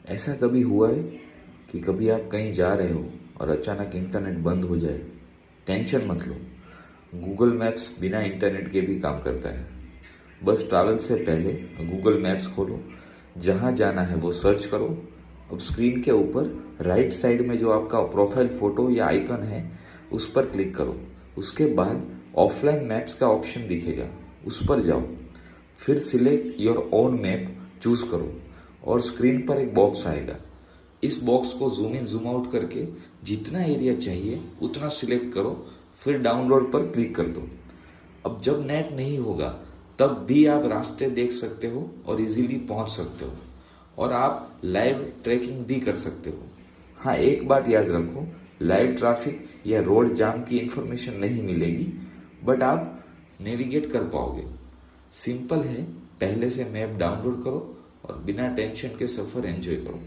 ऐसा कभी हुआ है कि कभी आप कहीं जा रहे हो और अचानक इंटरनेट बंद हो जाए? टेंशन मत लो, गूगल मैप्स बिना इंटरनेट के भी काम करता है। बस ट्रैवल से पहले गूगल मैप्स खोलो, जहाँ जाना है वो सर्च करो। अब स्क्रीन के ऊपर राइट साइड में जो आपका प्रोफाइल फोटो या आइकन है उस पर क्लिक करो। उसके बाद ऑफलाइन मैप्स का ऑप्शन दिखेगा, उस पर जाओ। फिर select your own map choose करो और स्क्रीन पर एक बॉक्स आएगा। इस बॉक्स को जूम इन जूम आउट करके जितना एरिया चाहिए उतना सिलेक्ट करो, फिर डाउनलोड पर क्लिक कर दो। अब जब नेट नहीं होगा तब भी आप रास्ते देख सकते हो और इजीली पहुंच सकते हो, और आप लाइव ट्रैकिंग भी कर सकते हो। हाँ, एक बात याद रखो, लाइव ट्रैफिक या रोड जाम की इंफॉर्मेशन नहीं मिलेगी, बट आप नेविगेट कर पाओगे। सिंपल है, पहले से मैप डाउनलोड करो और बिना टेंशन के सफर एंजॉय करो।